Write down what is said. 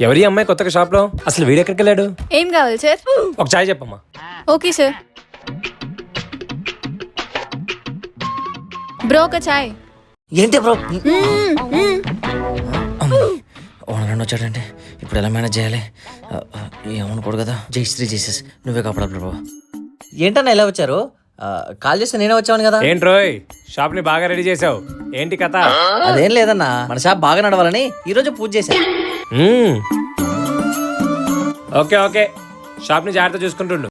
ఎవరి అమ్మాయి కొత్తగా షాప్ లో? అసలు వీడు ఎక్కడికి వెళ్ళాడు? ఏం కావాలి సార్? ఒక చాయ్ చెప్పమ్మా. Okay sir. బ్రో ఒక చాయ్. ఏంటి బ్రో మ్మ్. ఓనర్ వచ్చాడంటే ఇప్పుడు ఎలా మేనేజ్ చేయాలి? ఏమనుకోడు కదా. జై జీసస్ నువ్వే కాపాడాలి బ్రో. ఏంటన్నా ఎలా వచ్చారు? కాల్ చేస్తే నేనే వచ్చాను కదా. ఏంట్రోయ్ షాప్ ని బాగా రెడీ చేసావు, ఏంటి కథ? అదేం లేదన్నా, మన షాప్ బాగా నడవాలని ఈ రోజు పూజ చేశాను. ఓకే ఓకే, షాప్ ని జాగ్రత్త చూసుకుంటుండు.